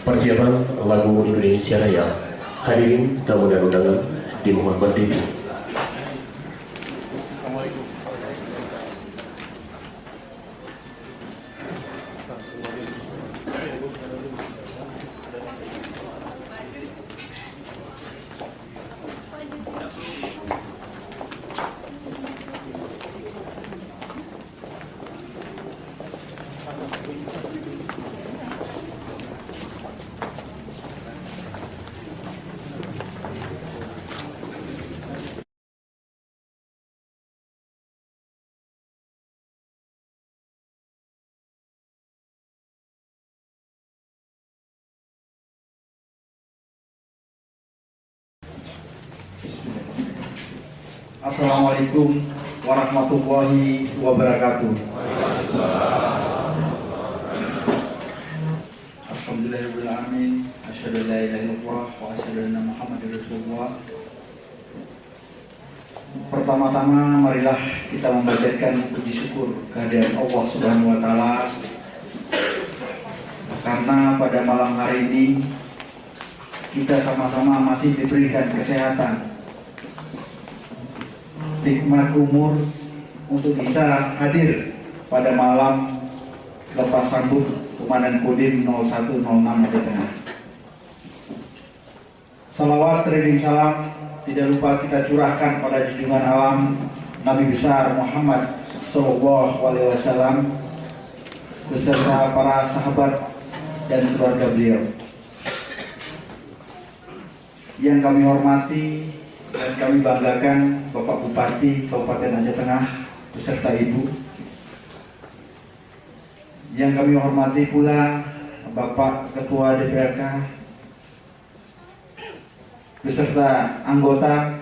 Persiapan lagu Indonesia Raya. Hadirin tamu dan undangan dimohon berdiri. Assalamualaikum warahmatullahi wabarakatuh. Alhamdulillahirabbil alamin. Asyhadu an la ilaha illallah wa asyhadu anna Muhammadar Rasulullah. Pertama-tama marilah kita memanjatkan puji syukur kehadirat Allah Subhanahu wa taala karena pada malam hari ini kita sama-sama masih diberikan kesehatan, nikmat umur untuk bisa hadir pada malam lepas sambut Komandan Kodim 0106 Aceh Tengah. Salawat teriring salam tidak lupa kita curahkan pada junjungan alam Nabi besar Muhammad SAW beserta para sahabat dan keluarga beliau. Yang kami hormati dan kami banggakan Bapak Bupati Kabupaten Aceh Tengah beserta Ibu. Yang kami hormati pula Bapak Ketua DPRK beserta anggota,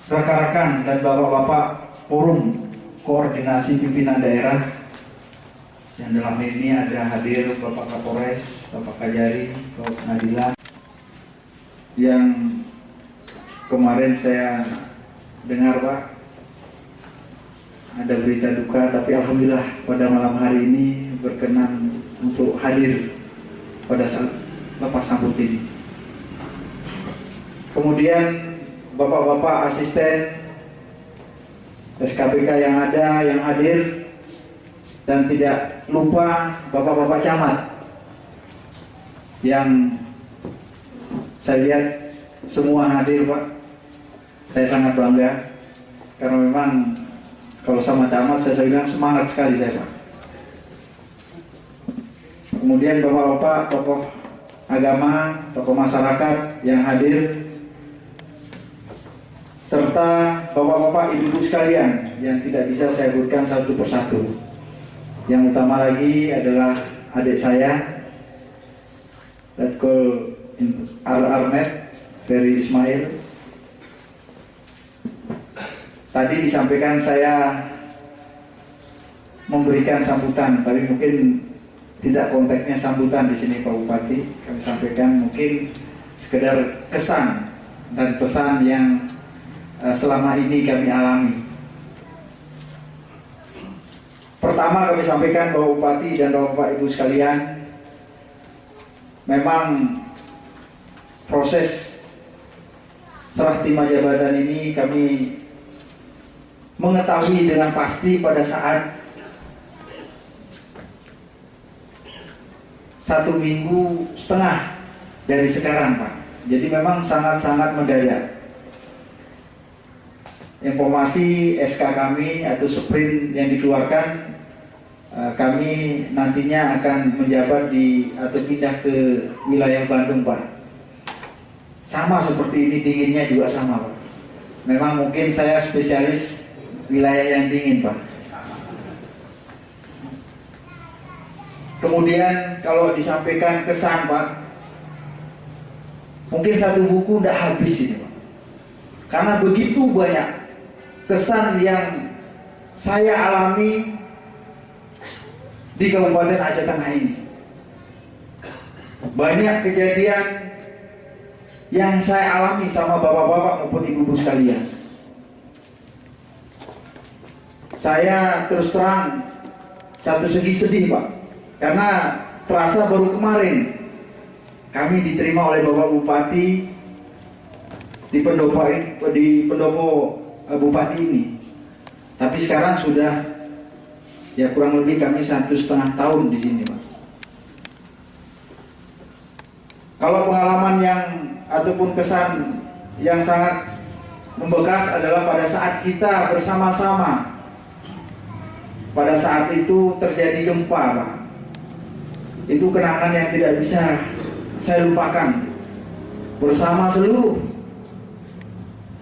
rekan-rekan dan bapak-bapak forum koordinasi pimpinan daerah. Yang dalam ini ada hadir Bapak Kapolres, Bapak Kajari, Bapak Nadila. Yang kemarin saya dengar Pak, ada berita duka, tapi alhamdulillah pada malam hari ini berkenan untuk hadir pada saat lepas sambut ini. Kemudian bapak-bapak asisten SKPK yang ada, yang hadir, dan tidak lupa bapak-bapak camat yang saya lihat semua hadir Pak. Saya sangat bangga karena memang kalau sama camat saya bilang semangat sekali saya Pak. Kemudian bapak-bapak tokoh agama, tokoh masyarakat yang hadir, serta bapak-bapak ibu-ibu sekalian yang tidak bisa saya sebutkan satu persatu. Yang utama lagi adalah adik saya, Letkol Arnet Ferry Ismail. Tadi disampaikan saya memberikan sambutan, tapi mungkin tidak konteksnya sambutan di sini Pak Bupati. Kami sampaikan mungkin sekedar kesan dan pesan yang selama ini kami alami. Pertama kami sampaikan Bapak Bupati dan Bapak Ibu sekalian, memang proses serah terima jabatan ini kami mengetahui dengan pasti pada saat 1,5 minggu dari sekarang Pak. Jadi memang sangat-sangat mendadak. Informasi SK kami atau sprint yang dikeluarkan, kami nantinya akan menjabat atau pindah ke wilayah Bandung Pak. Sama seperti ini, dinginnya juga sama Pak. Memang mungkin saya spesialis wilayah yang dingin Pak. Kemudian kalau disampaikan kesan Pak, mungkin satu buku tidak habis ini Pak. Karena begitu banyak kesan yang saya alami di Kabupaten Aceh Tengah ini. Banyak kejadian yang saya alami sama bapak-bapak maupun ibu-ibu sekalian. Saya terus terang satu segi sedih Pak, karena terasa baru kemarin kami diterima oleh Bapak Bupati di pendopo Bupati ini. Tapi sekarang sudah ya kurang lebih kami 1,5 tahun di sini, Pak. Kalau pengalaman yang ataupun kesan yang sangat membekas adalah pada saat kita bersama-sama. Pada saat itu terjadi gempa, Pak. Itu kenangan yang tidak bisa saya lupakan. Bersama seluruh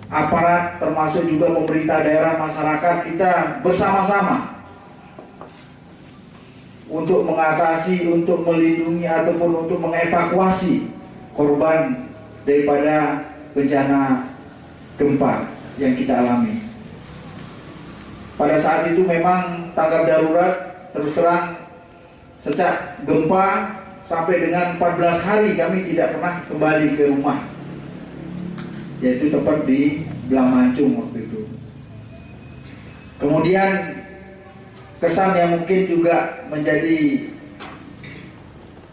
aparat termasuk juga pemerintah daerah, masyarakat, kita bersama-sama untuk mengatasi, untuk melindungi ataupun untuk mengevakuasi korban daripada bencana gempa yang kita alami. Pada saat itu memang tanggap darurat, terus terang sejak gempa sampai dengan 14 hari kami tidak pernah kembali ke rumah, yaitu tepat di Blamancung waktu itu. Kemudian kesan yang mungkin juga menjadi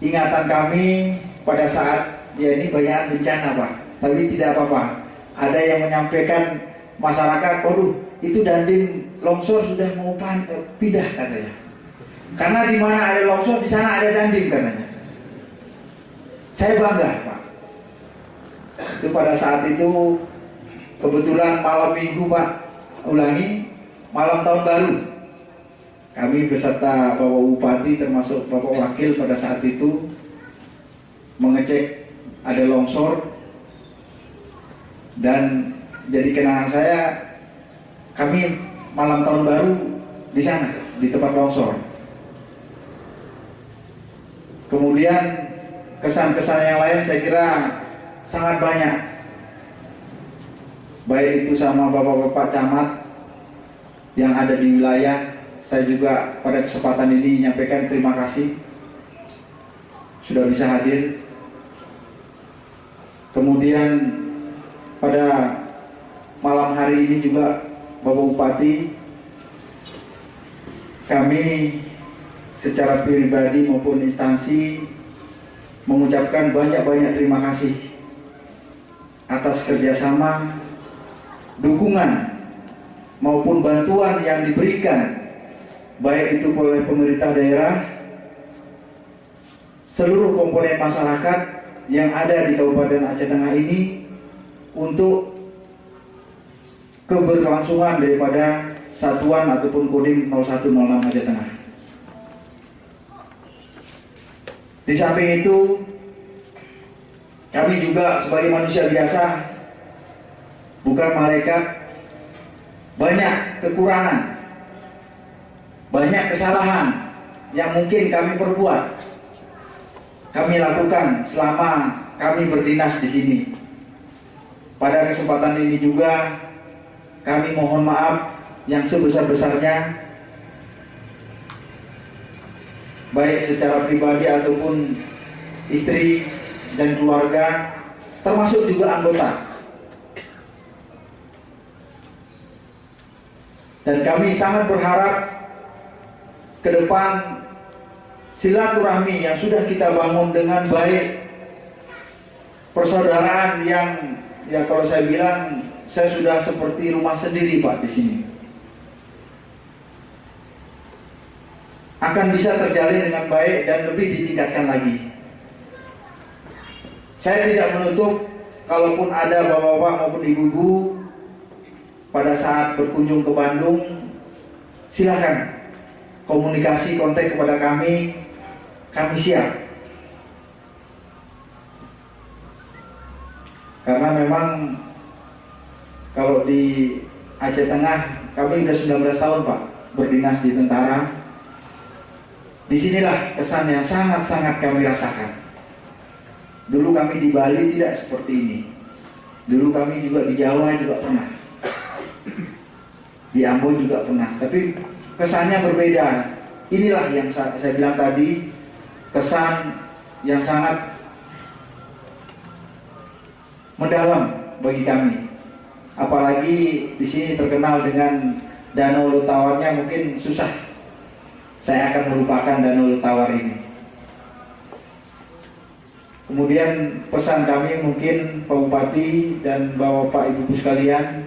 ingatan kami pada saat ya ini banyak bencana, Pak, tapi tidak apa-apa. Ada yang menyampaikan masyarakat, waduh itu Dandim longsor sudah mau pindah katanya. Karena di mana ada longsor di sana ada Dandim katanya. Saya bangga, Pak. Itu pada saat itu kebetulan malam minggu, Pak, ulangi malam tahun baru. Kami beserta Bapak Bupati termasuk Bapak Wakil pada saat itu mengecek ada longsor. Dan jadi kenangan saya, kami malam tahun baru di sana, di tempat longsor. Kemudian kesan-kesan yang lain saya kira sangat banyak. Baik itu sama Bapak-Bapak Camat yang ada di wilayah. Saya juga pada kesempatan ini menyampaikan terima kasih sudah bisa hadir. Kemudian pada malam hari ini juga Bapak Bupati, kami secara pribadi maupun instansi mengucapkan banyak-banyak terima kasih atas kerjasama, dukungan maupun bantuan yang diberikan baik itu oleh pemerintah daerah, seluruh komponen masyarakat yang ada di Kabupaten Aceh Tengah ini untuk keberlangsungan daripada satuan ataupun Kodim 0106 Aceh Tengah. Di samping itu, kami juga sebagai manusia biasa, bukan malaikat, banyak kekurangan, banyak kesalahan yang mungkin kami perbuat, kami lakukan selama kami berdinas di sini. Pada kesempatan ini juga kami mohon maaf yang sebesar-besarnya, baik secara pribadi ataupun istri dan keluarga, termasuk juga anggota. Dan kami sangat berharap ke depan silaturahmi yang sudah kita bangun dengan baik, persaudaraan yang ya kalau saya bilang, saya sudah seperti rumah sendiri, Pak, di sini. Akan bisa terjalin dengan baik dan lebih ditingkatkan lagi. Saya tidak menutup, kalaupun ada bapak-bapak maupun ibu-ibu pada saat berkunjung ke Bandung, silakan komunikasi, kontak kepada kami siap. Karena memang kalau di Aceh Tengah kami sudah 19 tahun, Pak, berdinas di tentara. Disinilah kesan yang sangat-sangat kami rasakan. Dulu kami di Bali tidak seperti ini. Dulu kami juga di Jawa juga pernah. Di Ambon juga pernah. Tapi kesannya berbeda. Inilah yang saya bilang tadi, kesan yang sangat mendalam bagi kami. Apalagi di sini terkenal dengan Danau Lutawar-nya, mungkin susah saya akan melupakan Danau Lutawar ini. Kemudian pesan kami mungkin Pak Bupati dan Bapak Ibu sekalian,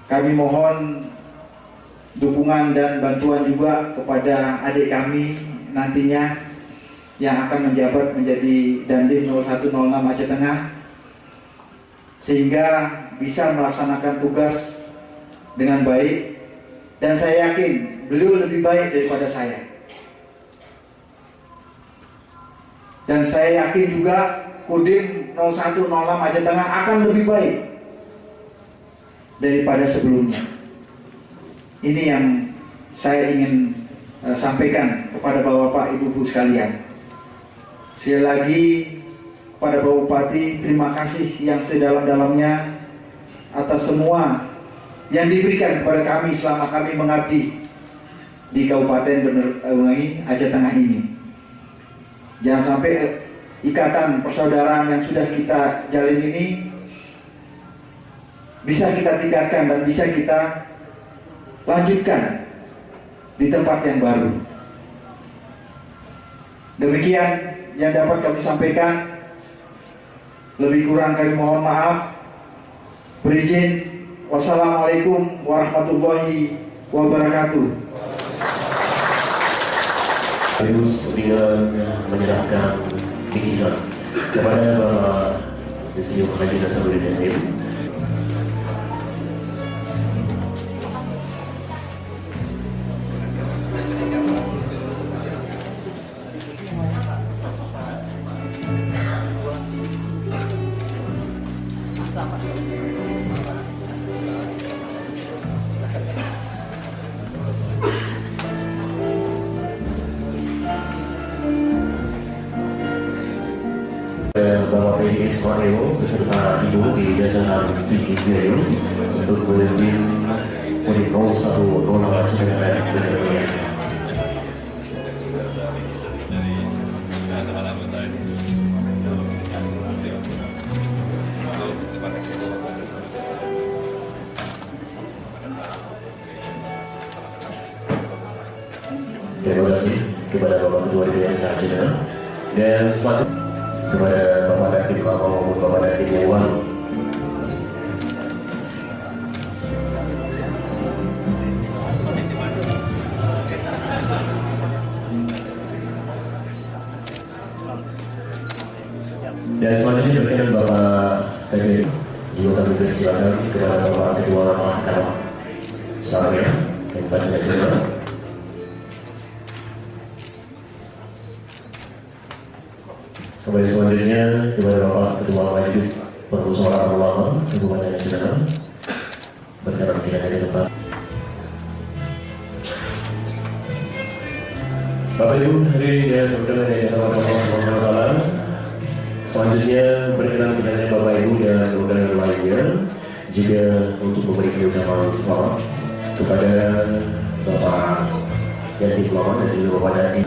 kami mohon dukungan dan bantuan juga kepada adik kami nantinya yang akan menjabat menjadi Dandim 0106 Aceh Tengah, sehingga bisa melaksanakan tugas dengan baik, dan saya yakin beliau lebih baik daripada saya. Dan saya yakin juga Kodim 0106 Aceh Tengah akan lebih baik daripada sebelumnya. Ini yang saya ingin sampaikan kepada Bapak Ibu sekalian. Sekali lagi kepada Bapak Bupati, terima kasih yang sedalam-dalamnya atas semua yang diberikan kepada kami selama kami mengabdi di Kabupaten Aceh Tengah ini. Jangan sampai ikatan persaudaraan yang sudah kita jalin ini bisa kita tingkatkan dan bisa kita lanjutkan di tempat yang baru. Demikian yang dapat kami sampaikan. Lebih kurang kami mohon maaf. Berizin. Wassalamualaikum warahmatullahi wabarakatuh. Terus dengan menyerahkan bingkisan kepada Bapak Insinyur Haji Nasaruddin Emil. Bapak PDI Suaryo beserta Ibu di jajaran tinggi beliau untuk memimpin Kodim 0106 Aceh Tengah berikutnya. Terima kasih kepada Bapak Ketua DPRD Aceh Tengah dan selanjutnya kepada Bapak Dandim maupun Bapak Dandim Dewan. Dan selanjutnya berkenan Bapak Kajari juga kami persilakan kepada Bapak Ketua Mahkamah Syariah Kabupaten Aceh Tengah. Kembali selanjutnya kepada Bapak Ketua Majelis Permusyawaratan Ulama Kabupaten Aceh Tengah berkenan kiranya ke depan. Bapak Ibu hadirin yang berkenan yang dirahmati Allah Subhanahu wa taala. Selanjutnya berkenan kiranya Bapak Ibu dan undangan lainnya juga untuk memberikan ucapan selamat kepada Bapak Dandim Ulama dan juga Bapak Dandim.